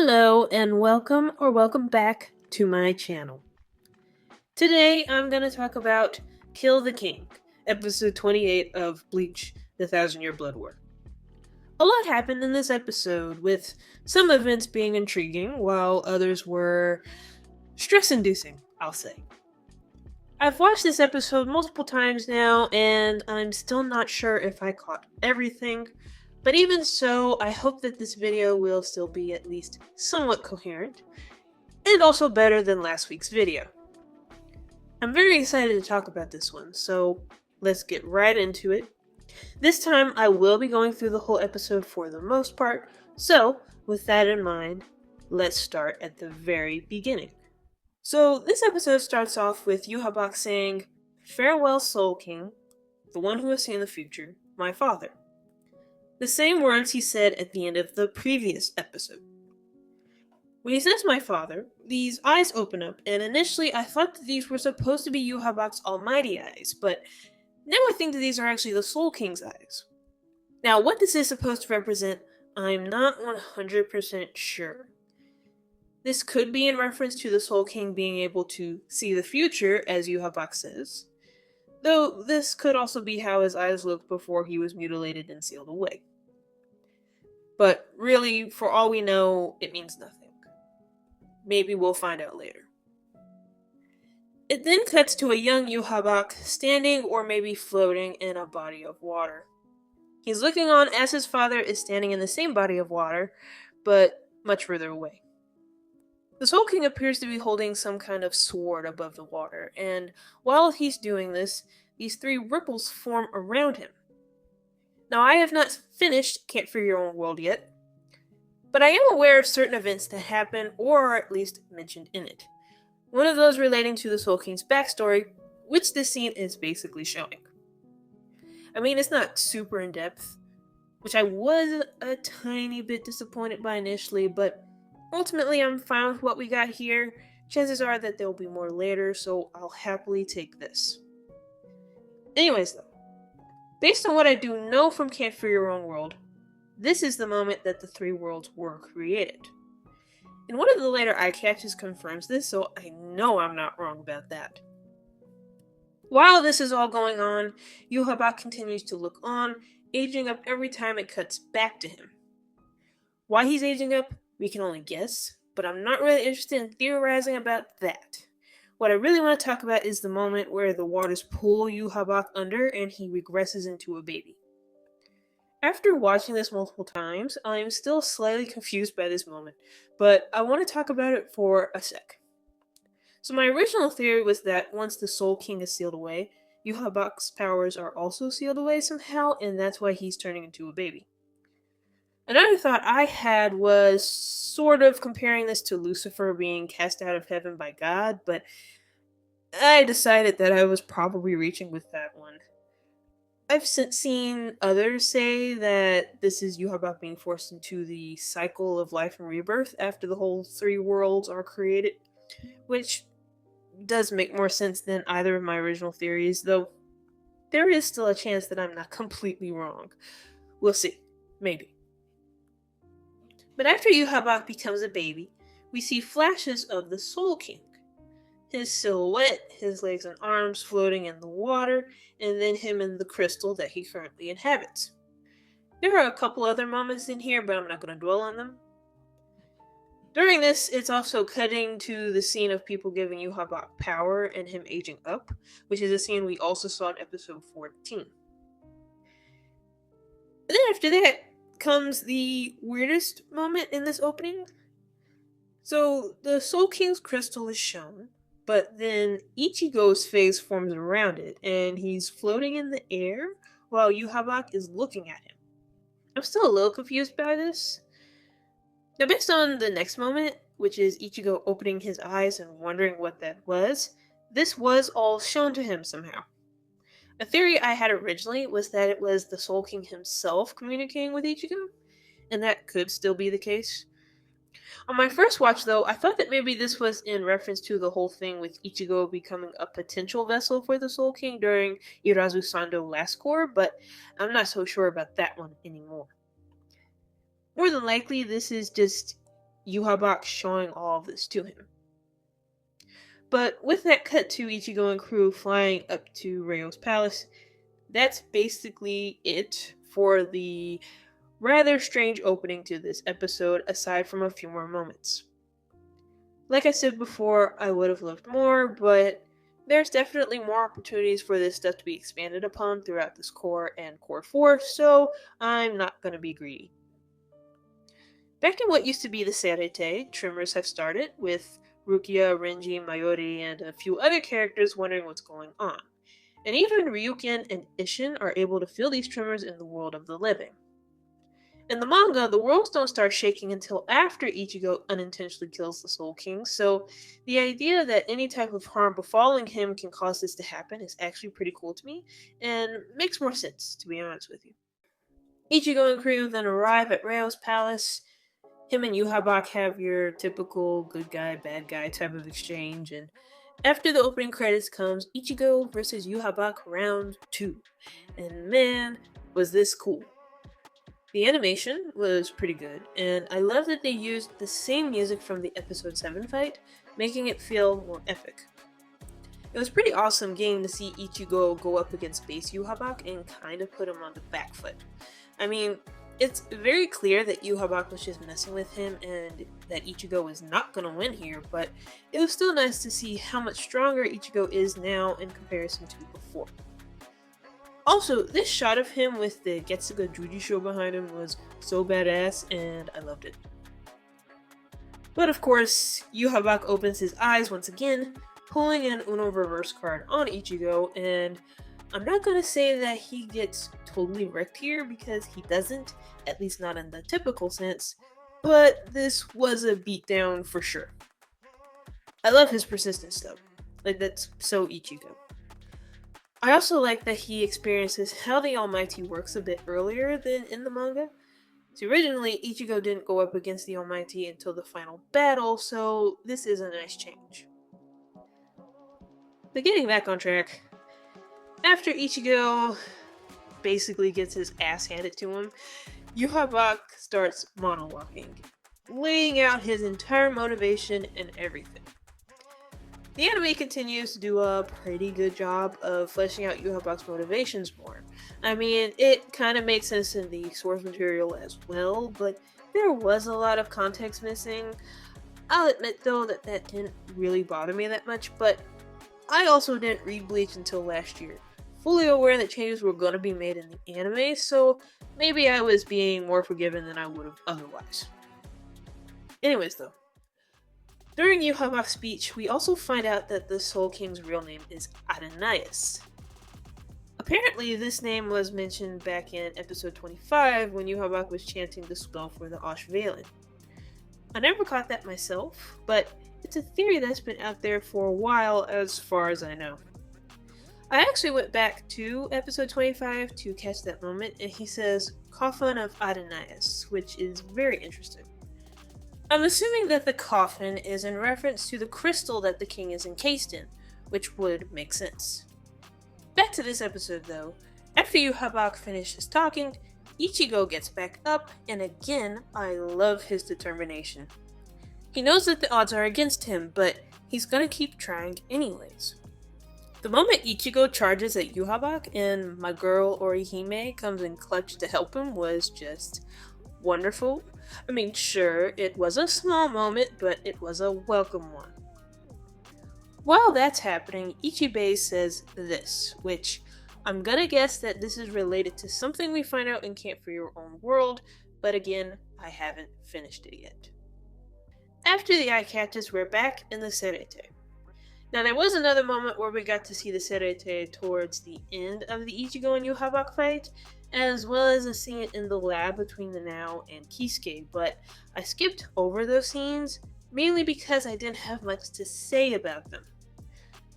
Hello and welcome back to my channel. Today I'm going to talk about Kill the King, episode 28 of Bleach the Thousand Year Blood War. A lot happened in this episode, with some events being intriguing while others were stress-inducing, I'll say. I've watched this episode multiple times now and I'm still not sure if I caught everything. But even so, I hope that this video will still be at least somewhat coherent, and also better than last week's video. I'm very excited to talk about this one, so let's get right into it. This time I will be going through the whole episode for the most part, so with that in mind, let's start at the very beginning. So this episode starts off with Yhwach saying, "Farewell, Soul King, the one who has seen the future, my father." The same words he said at the end of the previous episode. When he says "my father," these eyes open up, and initially I thought that these were supposed to be Yhwach's almighty eyes, but now I think that these are actually the Soul King's eyes. Now, what this is supposed to represent, I'm not 100% sure. This could be in reference to the Soul King being able to see the future, as Yhwach says, though this could also be how his eyes looked before he was mutilated and sealed away. But really, for all we know, it means nothing. Maybe we'll find out later. It then cuts to a young Yhwach standing or maybe floating in a body of water. He's looking on as his father is standing in the same body of water, but much further away. The Soul King appears to be holding some kind of sword above the water, and while he's doing this, these three ripples form around him. Now, I have not finished Can't Fear Your Own World yet, but I am aware of certain events that happen, or are at least mentioned in it. One of those relating to the Soul King's backstory, which this scene is basically showing. I mean, it's not super in-depth, which I was a tiny bit disappointed by initially, but ultimately I'm fine with what we got here. Chances are that there will be more later, so I'll happily take this. Anyways though, based on what I do know from Can't Fear Your Own World, this is the moment that the three worlds were created. And one of the later eye catches confirms this, so I know I'm not wrong about that. While this is all going on, Yhwach continues to look on, aging up every time it cuts back to him. Why he's aging up, we can only guess, but I'm not really interested in theorizing about that. What I really want to talk about is the moment where the waters pull Yhwach under and he regresses into a baby. After watching this multiple times, I'm still slightly confused by this moment, but I want to talk about it for a sec. So my original theory was that once the Soul King is sealed away, Yhwach's powers are also sealed away somehow, and that's why he's turning into a baby. Another thought I had was sort of comparing this to Lucifer being cast out of heaven by God, but I decided that I was probably reaching with that one. I've seen others say that this is Yhwach being forced into the cycle of life and rebirth after the whole three worlds are created, which does make more sense than either of my original theories, though there is still a chance that I'm not completely wrong. We'll see. Maybe. But after Yhwach becomes a baby, we see flashes of the Soul King. His silhouette, his legs and arms floating in the water, and then him in the crystal that he currently inhabits. There are a couple other moments in here, but I'm not going to dwell on them. During this, it's also cutting to the scene of people giving Yhwach power and him aging up, which is a scene we also saw in episode 14. And then after that comes the weirdest moment in this opening. So the Soul King's crystal is shown, but then Ichigo's face forms around it, and he's floating in the air while Yhwach is looking at him. I'm still a little confused by this. Now, based on the next moment, which is Ichigo opening his eyes and wondering what that was, this was all shown to him somehow. A theory I had originally was that it was the Soul King himself communicating with Ichigo, and that could still be the case. On my first watch, though, I thought that maybe this was in reference to the whole thing with Ichigo becoming a potential vessel for the Soul King during Irazu Sando Last Core, but I'm not so sure about that one anymore. More than likely, this is just Yhwach showing all of this to him. But with that cut to Ichigo and crew flying up to Ryo's palace, that's basically it for the rather strange opening to this episode, aside from a few more moments. Like I said before, I would have loved more, but there's definitely more opportunities for this stuff to be expanded upon throughout this core and core 4, so I'm not going to be greedy. Back in what used to be the Serete, Trimmers have started, with Rukia, Renji, Mayuri, and a few other characters wondering what's going on. And even Ryukin and Ishin are able to feel these tremors in the world of the living. In the manga, the worlds don't start shaking until after Ichigo unintentionally kills the Soul King, so the idea that any type of harm befalling him can cause this to happen is actually pretty cool to me, and makes more sense, to be honest with you. Ichigo and crew then arrive at Ryo's palace. Him and Yhwach have your typical good guy, bad guy type of exchange, and after the opening credits comes Ichigo versus Yhwach round 2. And man, was this cool. The animation was pretty good, and I love that they used the same music from the episode 7 fight, making it feel more epic. It was pretty awesome getting to see Ichigo go up against base Yhwach and kind of put him on the back foot. I mean, it's very clear that Yhwach was just messing with him and that Ichigo was not going to win here, but it was still nice to see how much stronger Ichigo is now in comparison to before. Also, this shot of him with the Getsuga Jujisho behind him was so badass, and I loved it. But of course, Yhwach opens his eyes once again, pulling an Uno reverse card on Ichigo, and I'm not gonna say that he gets totally wrecked here, because he doesn't, at least not in the typical sense, but this was a beatdown for sure. I love his persistence though, like that's so Ichigo. I also like that he experiences how the Almighty works a bit earlier than in the manga. So originally, Ichigo didn't go up against the Almighty until the final battle, so this is a nice change. But getting back on track, after Ichigo basically gets his ass handed to him, Yhwach starts monologuing, laying out his entire motivation and everything. The anime continues to do a pretty good job of fleshing out Yhwach's motivations more. I mean, it kind of makes sense in the source material as well, but there was a lot of context missing. I'll admit though that didn't really bother me that much, but I also didn't read Bleach until last year, fully aware that changes were going to be made in the anime, so maybe I was being more forgiving than I would have otherwise. Anyways though, during Yhwach's speech, we also find out that the Soul King's real name is Adonais. Apparently, this name was mentioned back in episode 25 when Yhwach was chanting the spell for the Ashvalen. I never caught that myself, but it's a theory that's been out there for a while as far as I know. I actually went back to episode 25 to catch that moment, and he says, Coffin of Adonais, which is very interesting. I'm assuming that the coffin is in reference to the crystal that the king is encased in, which would make sense. Back to this episode though, after Yhwach finishes talking, Ichigo gets back up, and again, I love his determination. He knows that the odds are against him, but he's gonna keep trying anyways. The moment Ichigo charges at Yhwach and my girl Orihime comes in clutch to help him was just wonderful. I mean, sure, it was a small moment, but it was a welcome one. While that's happening, Ichibei says this, which I'm gonna guess that this is related to something we find out in Camp for Your Own World, but again, I haven't finished it yet. After the eye catches, we're back in the Serete. Now, there was another moment where we got to see the Serete towards the end of the Ichigo and Yhwach fight, as well as a scene in the lab between the Now and Kisuke, but I skipped over those scenes, mainly because I didn't have much to say about them.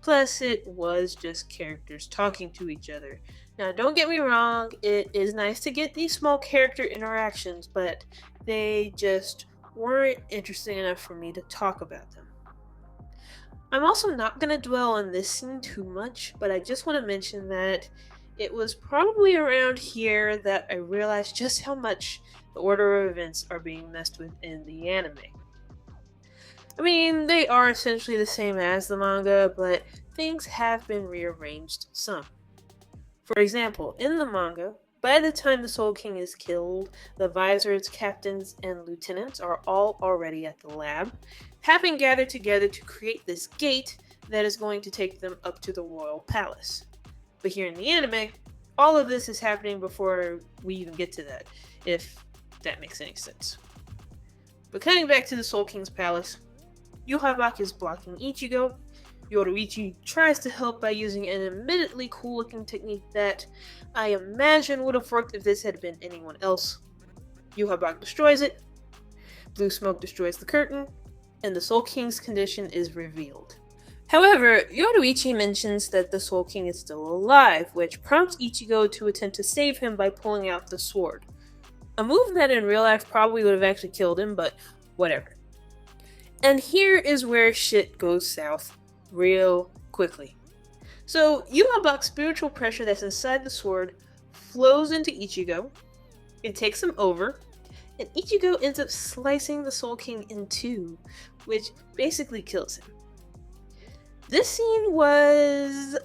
Plus, it was just characters talking to each other. Now, don't get me wrong, it is nice to get these small character interactions, but they just weren't interesting enough for me to talk about them. I'm also not going to dwell on this scene too much, but I just want to mention that it was probably around here that I realized just how much the order of events are being messed with in the anime. I mean, they are essentially the same as the manga, but things have been rearranged some. For example, in the manga, by the time the Soul King is killed, the visors, captains, and lieutenants are all already at the lab, having gathered together to create this gate that is going to take them up to the royal palace. But here in the anime, all of this is happening before we even get to that, if that makes any sense. But cutting back to the Soul King's palace, Yhwach is blocking Ichigo. Yoruichi tries to help by using an admittedly cool looking technique that I imagine would have worked if this had been anyone else. Yhwach destroys it, blue smoke destroys the curtain, and the Soul King's condition is revealed. However, Yoruichi mentions that the Soul King is still alive, which prompts Ichigo to attempt to save him by pulling out the sword. A move that in real life probably would have actually killed him, but whatever. And here is where shit goes south real quickly. So, Yhwach's spiritual pressure that's inside the sword flows into Ichigo, it takes him over, and Ichigo ends up slicing the Soul King in two, which basically kills him. This scene was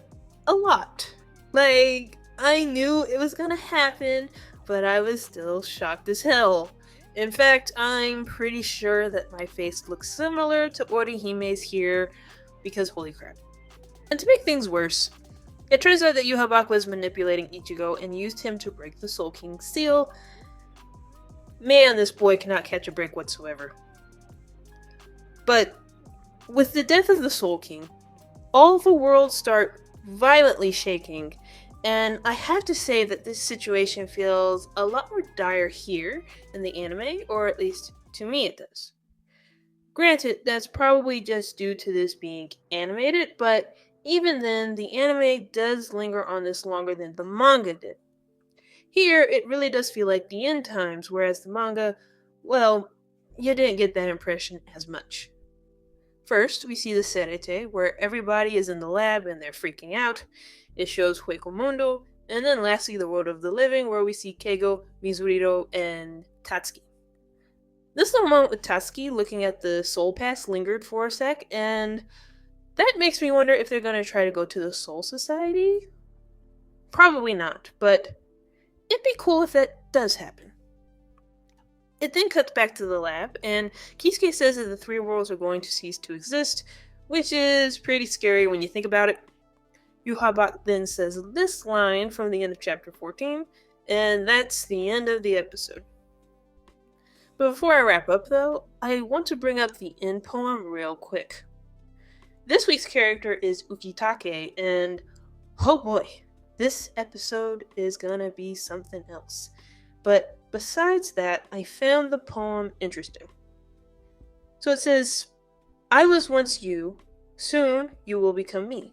a lot. Like, I knew it was gonna happen, but I was still shocked as hell. In fact, I'm pretty sure that my face looks similar to Orihime's here, because holy crap. And to make things worse, it turns out that Yhwach was manipulating Ichigo and used him to break the Soul King's seal. Man, this boy cannot catch a break whatsoever. But with the death of the Soul King, all the worlds start violently shaking, and I have to say that this situation feels a lot more dire here in the anime, or at least to me it does. Granted, that's probably just due to this being animated, but even then, the anime does linger on this longer than the manga did. Here, it really does feel like the end times, whereas the manga, well, you didn't get that impression as much. First, we see the Serete, where everybody is in the lab and they're freaking out. It shows Hueco Mundo, and then lastly the world of the living, where we see Keigo, Mizuriro, and Tatsuki. This little moment with Tatsuki looking at the Soul Pass lingered for a sec, and that makes me wonder if they're going to try to go to the Soul Society? Probably not, but it'd be cool if that does happen. It then cuts back to the lab, and Kisuke says that the three worlds are going to cease to exist, which is pretty scary when you think about it. Yhwach then says this line from the end of chapter 14, and that's the end of the episode. But before I wrap up though, I want to bring up the end poem real quick. This week's character is Ukitake, and oh boy, this episode is gonna be something else. But besides that, I found the poem interesting. So it says, I was once you, soon you will become me.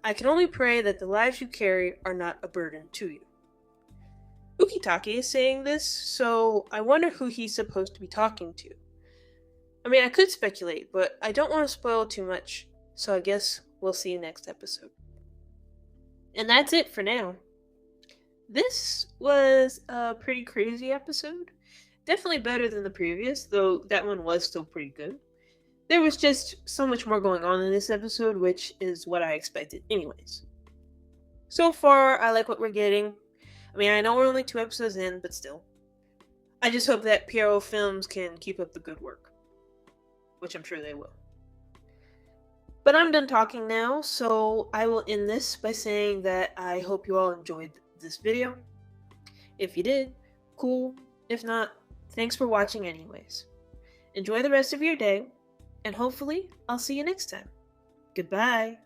I can only pray that the lives you carry are not a burden to you. Ukitake is saying this, so I wonder who he's supposed to be talking to. I mean, I could speculate, but I don't want to spoil too much, so I guess we'll see you next episode. And that's it for now. This was a pretty crazy episode. Definitely better than the previous, though that one was still pretty good. There was just so much more going on in this episode, which is what I expected anyways. So far, I like what we're getting. I mean, I know we're only 2 episodes in, but still. I just hope that PRO Films can keep up the good work. Which I'm sure they will. But I'm done talking now, so I will end this by saying that I hope you all enjoyed this video. If you did, cool. If not, thanks for watching anyways. Enjoy the rest of your day, and hopefully I'll see you next time. Goodbye.